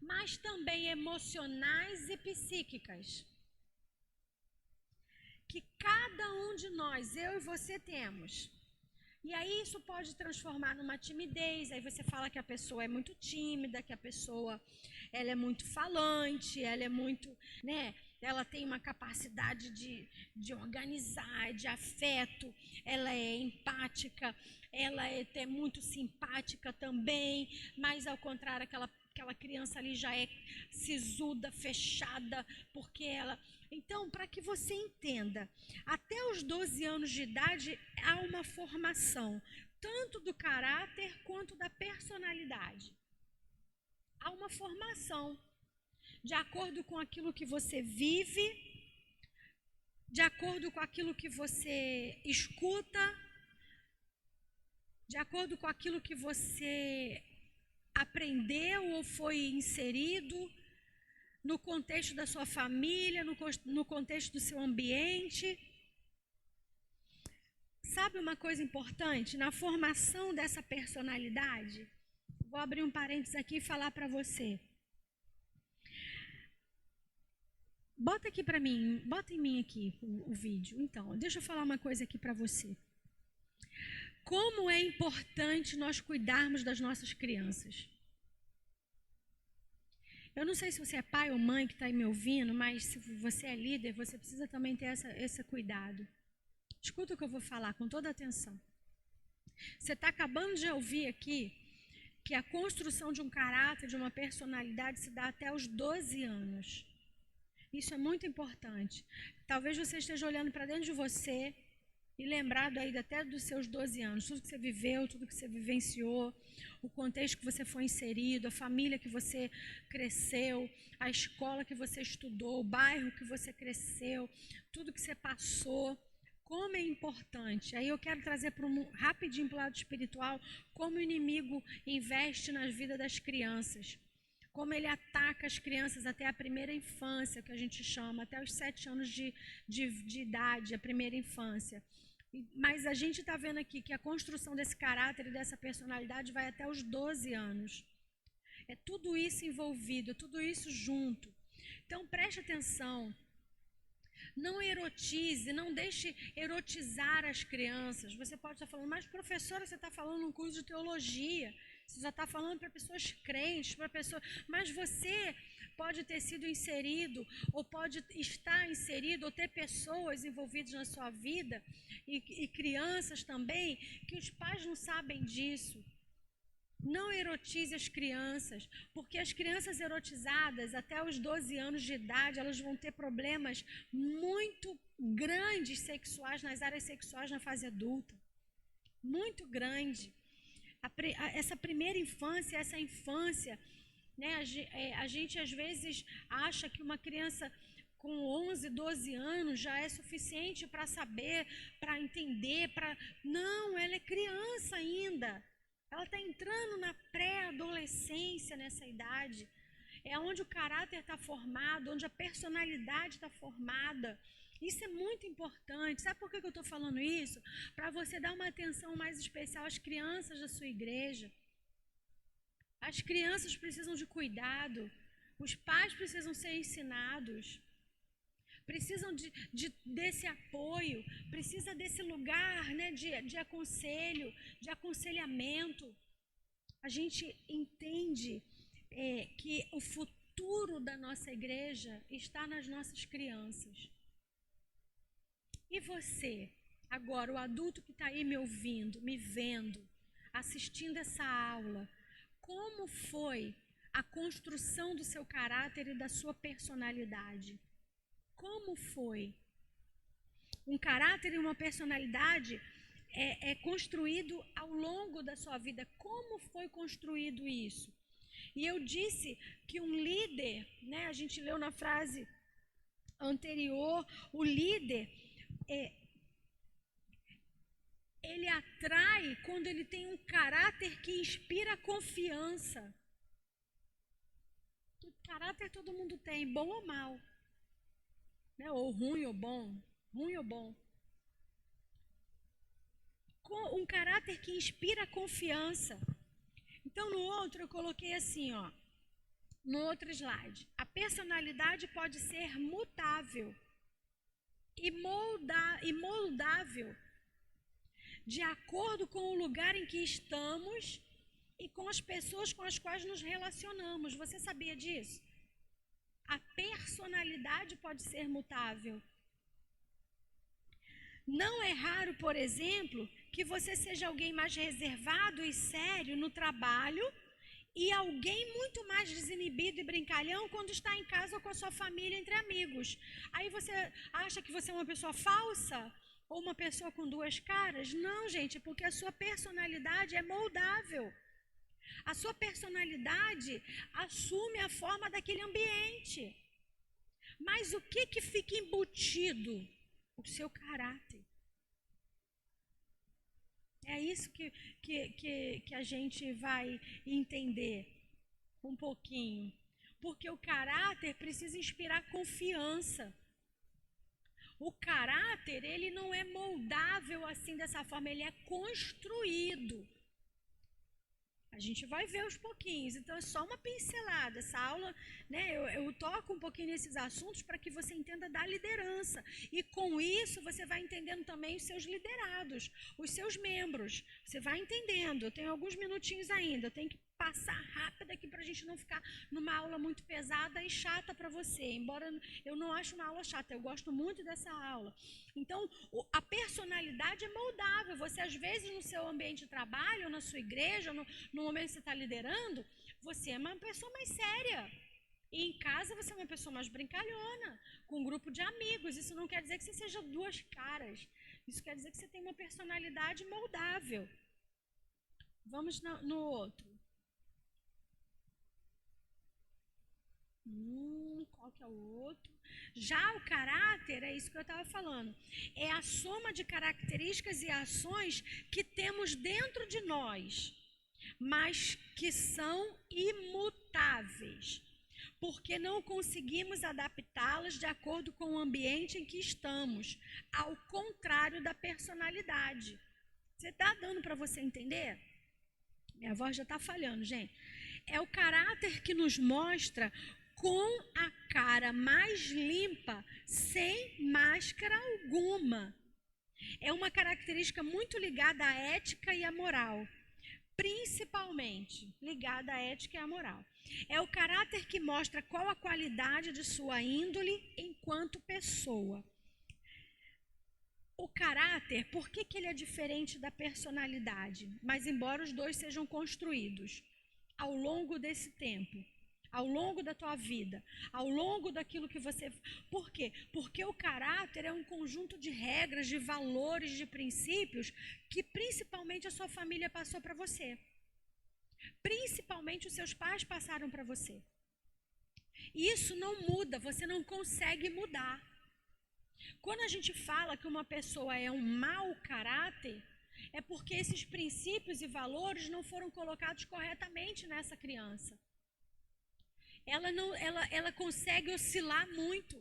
mas também emocionais e psíquicas, que cada um de nós, eu e você, temos. E aí isso pode transformar numa timidez, aí você fala que a pessoa é muito tímida, que a pessoa ela é muito falante, ela é muito, né, ela tem uma capacidade de organizar, de afeto, ela é empática, ela é até muito simpática também, mas ao contrário, aquela criança ali já é sisuda, fechada, porque ela... Então, para que você entenda, até os 12 anos de idade há uma formação, tanto do caráter quanto da personalidade. Há uma formação, de acordo com aquilo que você vive, de acordo com aquilo que você escuta, de acordo com aquilo que você aprendeu ou foi inserido, no contexto da sua família, no contexto do seu ambiente. Sabe uma coisa importante? Na formação dessa personalidade, vou abrir um parênteses aqui e falar para você. Bota aqui para mim, bota em mim aqui o vídeo. Então, deixa eu falar uma coisa aqui para você. Como é importante nós cuidarmos das nossas crianças. Eu não sei se você é pai ou mãe que está aí me ouvindo, mas se você é líder, você precisa também ter esse cuidado. Escuta o que eu vou falar com toda atenção. Você está acabando de ouvir aqui que a construção de um caráter, de uma personalidade, se dá até os 12 anos. Isso é muito importante. Talvez você esteja olhando para dentro de você e lembrado aí até dos seus 12 anos, tudo que você viveu, tudo que você vivenciou, o contexto que você foi inserido, a família que você cresceu, a escola que você estudou, o bairro que você cresceu, tudo que você passou, como é importante. Aí eu quero trazer rapidinho para o lado espiritual, como o inimigo investe na vida das crianças. Como ele ataca as crianças até a primeira infância, que a gente chama, até os 7 anos de idade, a primeira infância. Mas a gente está vendo aqui que a construção desse caráter e dessa personalidade vai até os 12 anos. É tudo isso envolvido, tudo isso junto. Então preste atenção. Não erotize, não deixe erotizar as crianças. Você pode estar falando, mas professora, você está falando um curso de teologia. Você já está falando para pessoas crentes, para pessoas. Mas você pode ter sido inserido, ou pode estar inserido, ou ter pessoas envolvidas na sua vida, e crianças também, que os pais não sabem disso. Não erotize as crianças, porque as crianças erotizadas até os 12 anos de idade, elas vão ter problemas muito grandes sexuais, nas áreas sexuais na fase adulta. Muito grande. Essa primeira infância, essa infância, né, a gente às vezes acha que uma criança com 11, 12 anos já é suficiente para saber, para entender, Não, ela é criança ainda. Ela está entrando na pré-adolescência nessa idade. É onde o caráter está formado, onde a personalidade está formada. Isso é muito importante. Sabe por que eu estou falando isso? Para você dar uma atenção mais especial às crianças da sua igreja. As crianças precisam de cuidado. Os pais precisam ser ensinados. Precisam desse apoio, precisa desse lugar, né, de aconselho, de aconselhamento. A gente entende que o futuro da nossa igreja está nas nossas crianças. E você, agora, o adulto que está aí me ouvindo, me vendo, assistindo essa aula, como foi a construção do seu caráter e da sua personalidade? Como foi? Um caráter e uma personalidade é construído ao longo da sua vida. Como foi construído isso? E eu disse que um líder, né, a gente leu na frase anterior, o líder, ele atrai quando ele tem um caráter que inspira confiança. O caráter todo mundo tem, bom ou mal. Né? Ou ruim ou bom. Ruim ou bom. Com um caráter que inspira confiança. Então, no outro, eu coloquei assim, ó. No outro slide. A personalidade pode ser mutável e moldável de acordo com o lugar em que estamos e com as pessoas com as quais nos relacionamos. Você sabia disso? A personalidade pode ser mutável. Não é raro, por exemplo, que você seja alguém mais reservado e sério no trabalho e alguém muito mais desinibido e brincalhão quando está em casa ou com a sua família entre amigos. Aí você acha que você é uma pessoa falsa ou uma pessoa com duas caras? Não, gente, porque a sua personalidade é moldável. A sua personalidade assume a forma daquele ambiente. Mas o que fica embutido? O seu caráter. É isso que a gente vai entender um pouquinho. Porque o caráter precisa inspirar confiança. O caráter, ele não é moldável assim dessa forma, ele é construído. A gente vai ver aos pouquinhos, então é só uma pincelada. Essa aula, né, eu toco um pouquinho nesses assuntos para que você entenda da liderança. E com isso você vai entendendo também os seus liderados, os seus membros. Você vai entendendo. Eu tenho alguns minutinhos ainda, eu tenho que passar rápido aqui para a gente não ficar numa aula muito pesada e chata para você. Embora eu não ache uma aula chata, eu gosto muito dessa aula. Então, a personalidade é moldável. Você, às vezes, no seu ambiente de trabalho, ou na sua igreja, no momento que você está liderando, você é uma pessoa mais séria. E em casa você é uma pessoa mais brincalhona, com um grupo de amigos. Isso não quer dizer que você seja duas caras. Isso quer dizer que você tem uma personalidade moldável. Vamos no outro. Qual que é o outro? Já o caráter, é isso que eu estava falando, é a soma de características e ações que temos dentro de nós, mas que são imutáveis, porque não conseguimos adaptá-las de acordo com o ambiente em que estamos, ao contrário da personalidade. Você está dando para você entender? Minha voz já está falhando, gente. É o caráter que nos mostra com a cara mais limpa, sem máscara alguma. É uma característica muito ligada à ética e à moral, principalmente ligada à ética e à moral. É o caráter que mostra qual a qualidade de sua índole enquanto pessoa. O caráter, por que ele é diferente da personalidade? Mas embora os dois sejam construídos ao longo desse tempo, ao longo da tua vida, ao longo daquilo que você... Por quê? Porque o caráter é um conjunto de regras, de valores, de princípios que principalmente a sua família passou para você. Principalmente os seus pais passaram para você. Isso não muda, você não consegue mudar. Quando a gente fala que uma pessoa é um mau caráter, é porque esses princípios e valores não foram colocados corretamente nessa criança. Ela consegue oscilar muito.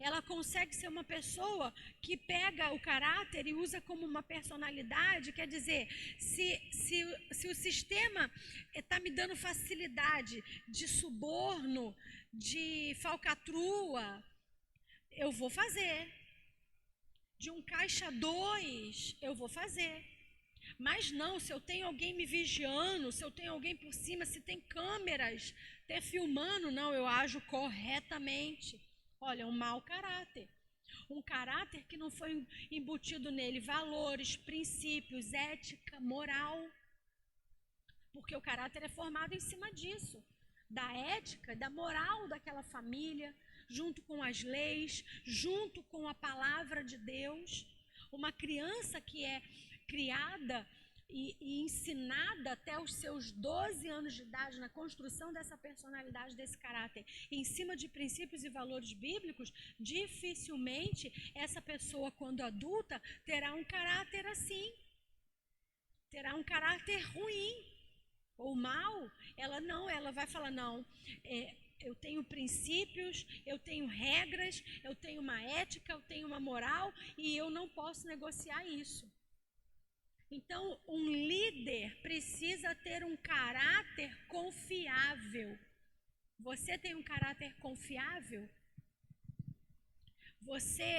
Ela consegue ser uma pessoa que pega o caráter e usa como uma personalidade. Quer dizer, se o sistema está me dando facilidade de suborno, de falcatrua, eu vou fazer. De um caixa 2, eu vou fazer. Mas não, se eu tenho alguém me vigiando, se eu tenho alguém por cima, se tem câmeras até filmando, não, eu ajo corretamente. Olha, um mau caráter. Um caráter que não foi embutido nele valores, princípios, ética, moral. Porque o caráter é formado em cima disso. Da ética, da moral daquela família, junto com as leis, junto com a palavra de Deus. Uma criança que é criada e ensinada até os seus 12 anos de idade na construção dessa personalidade, desse caráter, em cima de princípios e valores bíblicos, dificilmente essa pessoa, quando adulta, terá um caráter assim. Terá um caráter ruim ou mau. Ela vai falar, não, eu tenho princípios, eu tenho regras, eu tenho uma ética, eu tenho uma moral e eu não posso negociar isso. Então, um líder precisa ter um caráter confiável. Você tem um caráter confiável? Você,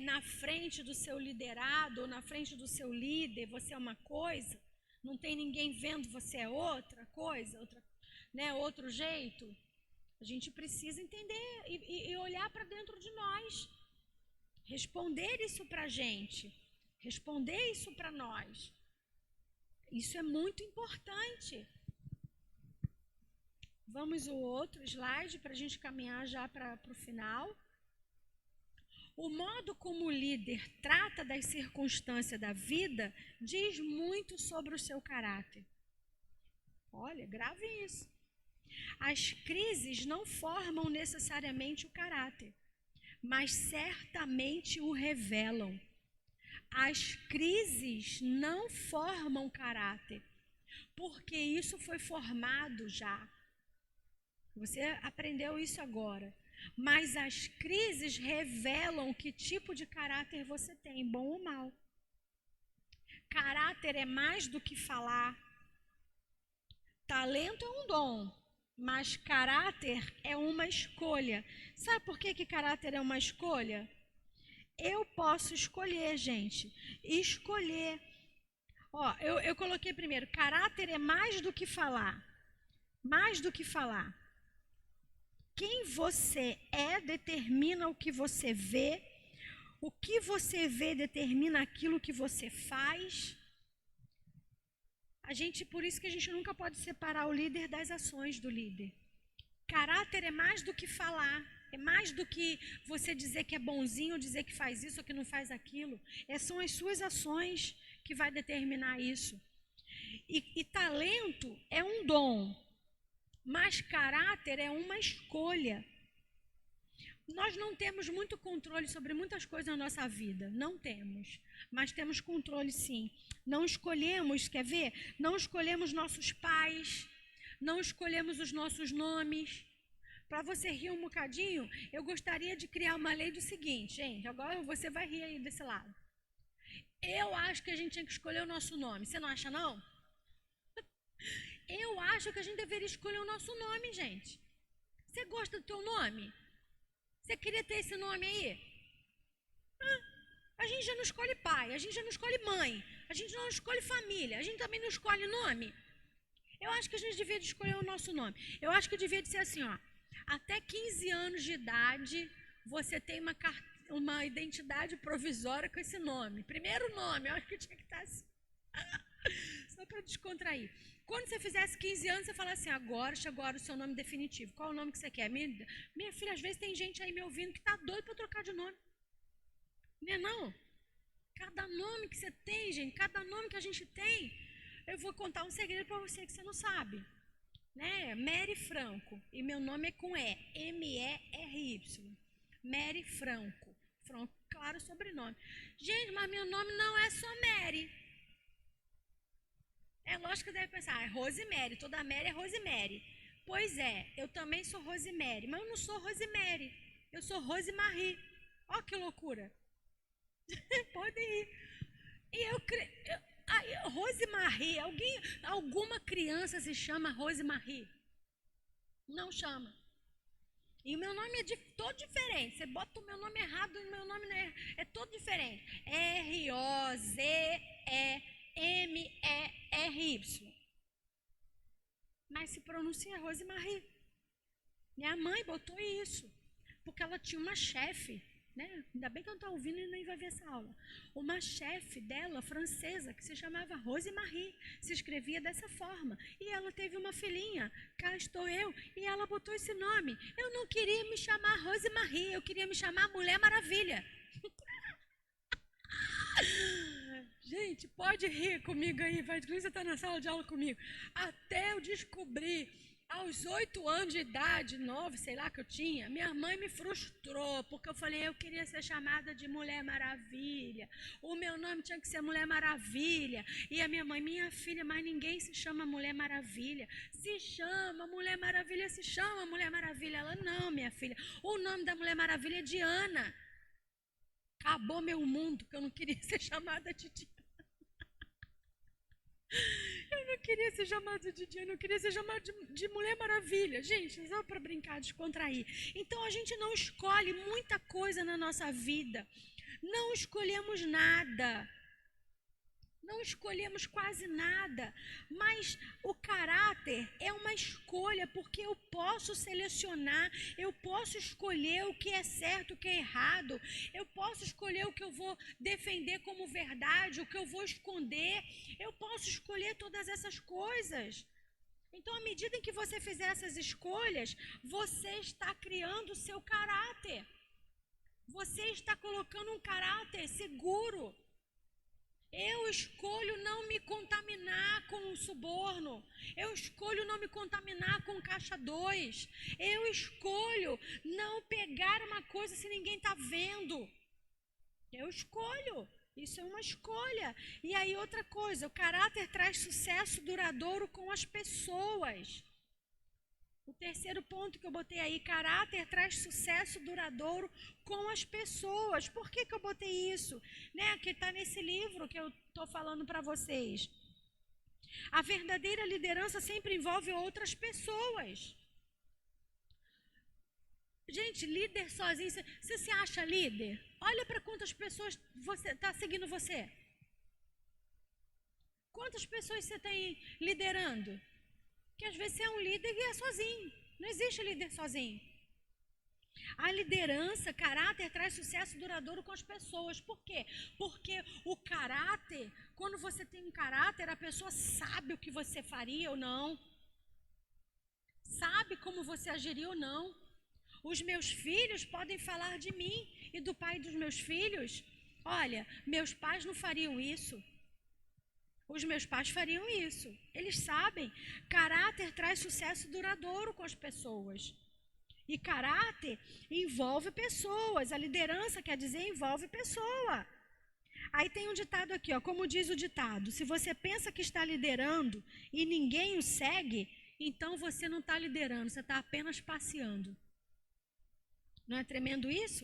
na frente do seu liderado ou na frente do seu líder, você é uma coisa, não tem ninguém vendo, você é outra coisa, outro jeito. A gente precisa entender e olhar para dentro de nós. Responder isso para a gente. Responder isso para nós. Isso é muito importante. Vamos ao outro slide para a gente caminhar já para o final. O modo como o líder trata das circunstâncias da vida diz muito sobre o seu caráter. Olha, grave isso. As crises não formam necessariamente o caráter, mas certamente o revelam. As crises não formam caráter, porque isso foi formado já. Você aprendeu isso agora. Mas as crises revelam que tipo de caráter você tem, bom ou mal. Caráter é mais do que falar. Talento é um dom, mas caráter é uma escolha. Sabe por que caráter é uma escolha? Eu posso escolher, gente. Escolher. Eu coloquei primeiro, caráter é mais do que falar. Mais do que falar. Quem você é determina o que você vê. O que você vê determina aquilo que você faz. Por isso que a gente nunca pode separar o líder das ações do líder. Caráter é mais do que falar, É mais do que você dizer que é bonzinho, ou dizer que faz isso ou que não faz aquilo. São as suas ações que vai determinar isso. E talento é um dom, mas caráter é uma escolha. Nós não temos muito controle sobre muitas coisas na nossa vida, não temos, mas temos controle sim. Não escolhemos, quer ver? Não escolhemos nossos pais, não escolhemos os nossos nomes. Para você rir um bocadinho, eu gostaria de criar uma lei do seguinte, gente, agora você vai rir aí desse lado. Eu acho que a gente tinha que escolher o nosso nome, você não acha não? Eu acho que a gente deveria escolher o nosso nome, gente. Você gosta do teu nome? Você queria ter esse nome aí? A gente já não escolhe pai, a gente já não escolhe mãe, a gente não escolhe família, a gente também não escolhe nome. Eu acho que a gente devia escolher o nosso nome. Eu acho que devia ser assim, ó. Até 15 anos de idade, você tem uma identidade provisória com esse nome. Primeiro nome, eu acho que tinha que estar assim. Só para descontrair. Quando você fizesse 15 anos, você fala assim, agora chegou o seu nome definitivo. Qual é o nome que você quer? Minha filha, às vezes tem gente aí me ouvindo que está doido para trocar de nome. Não é não? Cada nome que você tem, gente, cada nome que a gente tem. Eu vou contar um segredo para você que você não sabe. Né? Mary Franco. E meu nome é com E. M-E-R-Y. Mary Franco. Franco, claro, sobrenome. Gente, mas meu nome não é só Mary. É lógico que deve pensar, é Rosemary, toda Mary é Rosemary. Pois é, eu também sou Rosemary, mas eu não sou Rosemary, eu sou Rosemarie. Ó que loucura. Pode ir. E Rosemarie, alguma criança se chama Rosemarie? Não chama. E o meu nome é todo diferente. Você bota o meu nome errado, o meu nome não é todo diferente. R-O-Z-E-M-E-R-Y. Mas se pronuncia Rosemarie. Minha mãe botou isso, porque ela tinha uma chefe, né? Ainda bem que eu não estou ouvindo e nem vai ver essa aula. Uma chefe dela, francesa, que se chamava Rosemarie, se escrevia dessa forma. E ela teve uma filhinha, cá estou eu, e ela botou esse nome. Eu não queria me chamar Rosemarie, eu queria me chamar Mulher Maravilha. Gente, pode rir comigo aí, vai, você está na sala de aula comigo. Até eu descobrir, aos 8 anos de idade, 9, sei lá que eu tinha, minha mãe me frustrou, porque eu falei, eu queria ser chamada de Mulher Maravilha. O meu nome tinha que ser Mulher Maravilha. E a minha mãe, minha filha, mas ninguém se chama Mulher Maravilha. Se chama Mulher Maravilha, se chama Mulher Maravilha. Ela, não, minha filha, o nome da Mulher Maravilha é Diana. Acabou meu mundo, que eu não queria ser chamada de Diana. Eu não queria ser chamada de Diana, eu queria ser chamada de Mulher Maravilha. Gente, só para brincar, descontrair. Então a gente não escolhe muita coisa na nossa vida. Não escolhemos nada. Não escolhemos quase nada, mas o caráter é uma escolha, porque eu posso selecionar, eu posso escolher o que é certo, o que é errado, eu posso escolher o que eu vou defender como verdade, o que eu vou esconder, eu posso escolher todas essas coisas. Então, à medida em que você fizer essas escolhas, você está criando o seu caráter, você está colocando um caráter seguro. Eu escolho não me contaminar com o suborno. Eu escolho não me contaminar com caixa 2. Eu escolho não pegar uma coisa se ninguém está vendo. Eu escolho. Isso é uma escolha. E aí outra coisa, o caráter traz sucesso duradouro com as pessoas. O terceiro ponto que eu botei aí, caráter traz sucesso duradouro com as pessoas. Por que eu botei isso? Né? Que está nesse livro que eu estou falando para vocês. A verdadeira liderança sempre envolve outras pessoas. Gente, líder sozinho, você se acha líder? Olha para quantas pessoas você está seguindo você. Quantas pessoas você tem liderando? Que às vezes você é um líder e é sozinho. Não existe líder sozinho. A liderança, caráter, traz sucesso duradouro com as pessoas. Por quê? Porque o caráter, quando você tem um caráter, a pessoa sabe o que você faria ou não. Sabe como você agiria ou não. Os meus filhos podem falar de mim e do pai dos meus filhos. Olha, meus pais não fariam isso. Os meus pais fariam isso. Eles sabem. Caráter traz sucesso duradouro com as pessoas. E caráter envolve pessoas. A liderança, quer dizer, envolve pessoa. Aí tem um ditado aqui, ó, como diz o ditado: se você pensa que está liderando e ninguém o segue, então você não está liderando, você está apenas passeando. Não é tremendo isso?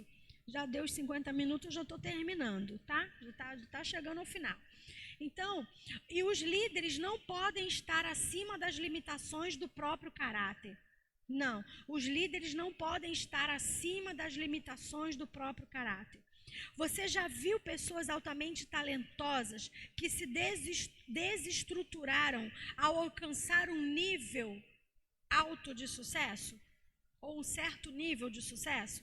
Já deu os 50 minutos, já estou terminando, tá? Já está chegando ao final. Então, e os líderes não podem estar acima das limitações do próprio caráter. Não, os líderes não podem estar acima das limitações do próprio caráter. Você já viu pessoas altamente talentosas que se desestruturaram ao alcançar um nível alto de sucesso? Ou um certo nível de sucesso?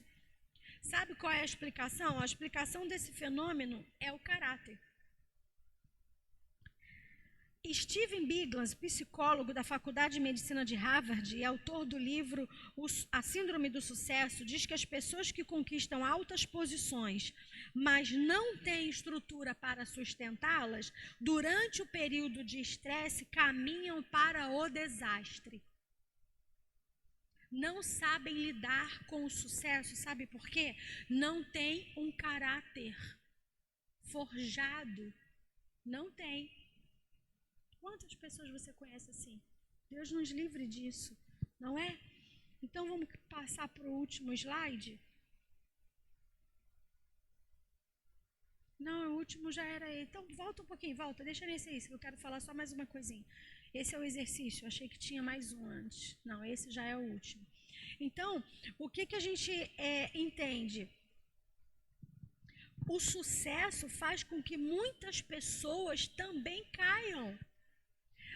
Sabe qual é a explicação? A explicação desse fenômeno é o caráter. Steven Biglan, psicólogo da Faculdade de Medicina de Harvard e autor do livro A Síndrome do Sucesso, diz que as pessoas que conquistam altas posições, mas não têm estrutura para sustentá-las, durante o período de estresse, caminham para o desastre. Não sabem lidar com o sucesso, sabe por quê? Não tem um caráter forjado. Não tem. Quantas pessoas você conhece assim? Deus nos livre disso, não é? Então vamos passar para o último slide. Não, o último já era ele. Então volta um pouquinho, volta, deixa nesse aí, que eu quero falar só mais uma coisinha. Esse é o exercício, eu achei que tinha mais um antes. Não, esse já é o último. Então, o que a gente entende? O sucesso faz com que muitas pessoas também caiam.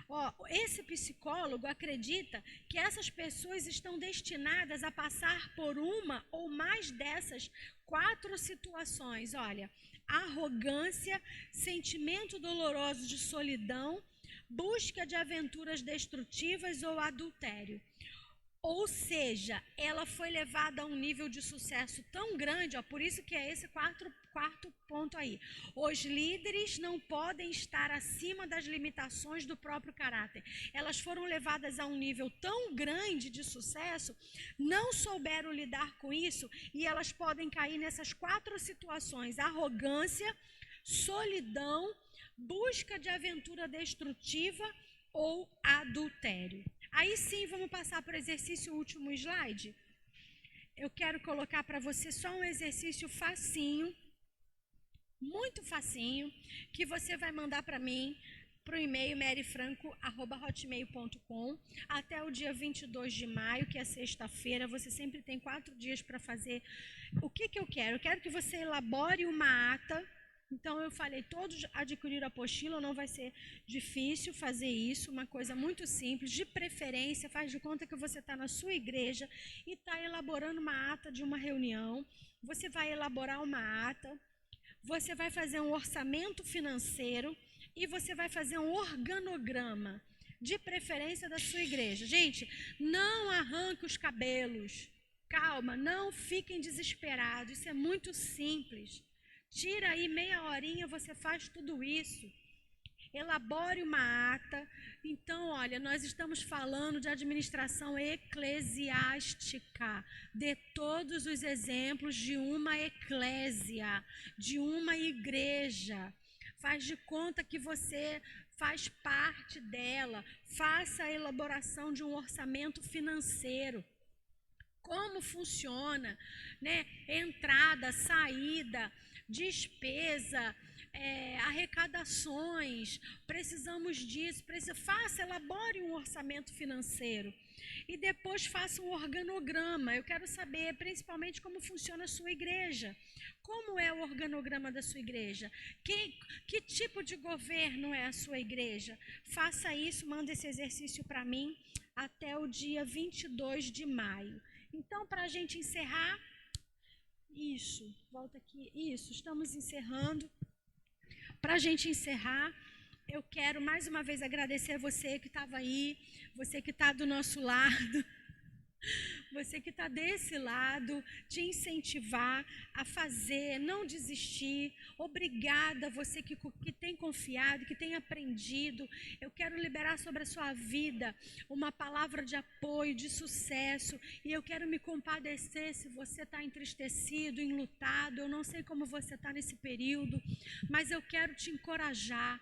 Ó, esse psicólogo acredita que essas pessoas estão destinadas a passar por uma ou mais dessas 4 situações. Olha, arrogância, sentimento doloroso de solidão, busca de aventuras destrutivas ou adultério. Ou seja, ela foi levada a um nível de sucesso tão grande, ó, por isso que é esse quarto ponto aí. Os líderes não podem estar acima das limitações do próprio caráter. Elas foram levadas a um nível tão grande de sucesso, não souberam lidar com isso e elas podem cair nessas 4 situações: arrogância, solidão, busca de aventura destrutiva ou adultério. Aí sim, vamos passar para o exercício, último slide. Eu quero colocar para você só um exercício facinho, muito facinho, que você vai mandar para mim, para o e-mail maryfranco@hotmail.com, até o dia 22 de maio, que é sexta-feira. Você sempre tem 4 dias para fazer. O que eu quero? Eu quero que você elabore uma ata. Então, eu falei, todos adquiriram a apostila, não vai ser difícil fazer isso, uma coisa muito simples, de preferência, faz de conta que você está na sua igreja e está elaborando uma ata de uma reunião. Você vai elaborar uma ata, você vai fazer um orçamento financeiro e você vai fazer um organograma, de preferência da sua igreja. Gente, não arranque os cabelos, calma, não fiquem desesperados, isso é muito simples. Tira aí meia horinha, você faz tudo isso. Elabore uma ata. Então, olha, nós estamos falando de administração eclesiástica, de todos os exemplos de uma eclésia, de uma igreja. Faz de conta que você faz parte dela. Faça a elaboração de um orçamento financeiro. Como funciona, né? Entrada, saída, despesa, arrecadações, precisamos disso, elabore um orçamento financeiro e depois faça um organograma. Eu quero saber principalmente como funciona a sua igreja. Como é o organograma da sua igreja? Que tipo de governo é a sua igreja? Faça isso, manda esse exercício para mim até o dia 22 de maio. Então, para a gente encerrar, volta aqui, estamos encerrando. Para a gente encerrar, eu quero mais uma vez agradecer a você que estava aí, você que está do nosso lado. Você que está desse lado, te incentivar a fazer, não desistir. Obrigada, você que tem confiado, que tem aprendido. Eu quero liberar sobre a sua vida uma palavra de apoio, de sucesso. E eu quero me compadecer se você está entristecido, enlutado. Eu não sei como você está nesse período, mas eu quero te encorajar.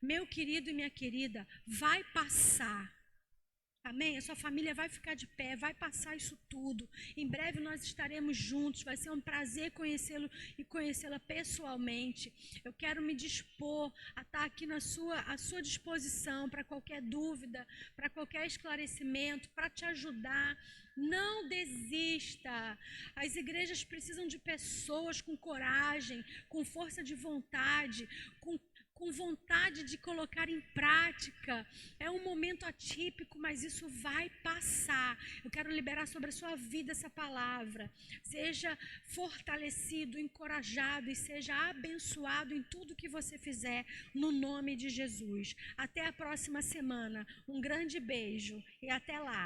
Meu querido e minha querida, vai passar. Amém? A sua família vai ficar de pé, vai passar isso tudo. Em breve nós estaremos juntos. Vai ser um prazer conhecê-lo e conhecê-la pessoalmente. Eu quero me dispor a estar aqui à sua disposição para qualquer dúvida, para qualquer esclarecimento, para te ajudar. Não desista. As igrejas precisam de pessoas com coragem, com força de vontade, com vontade de colocar em prática. É um momento atípico, mas isso vai passar. Eu quero liberar sobre a sua vida essa palavra. Seja fortalecido, encorajado e seja abençoado em tudo que você fizer, no nome de Jesus. Até a próxima semana. Um grande beijo e até lá.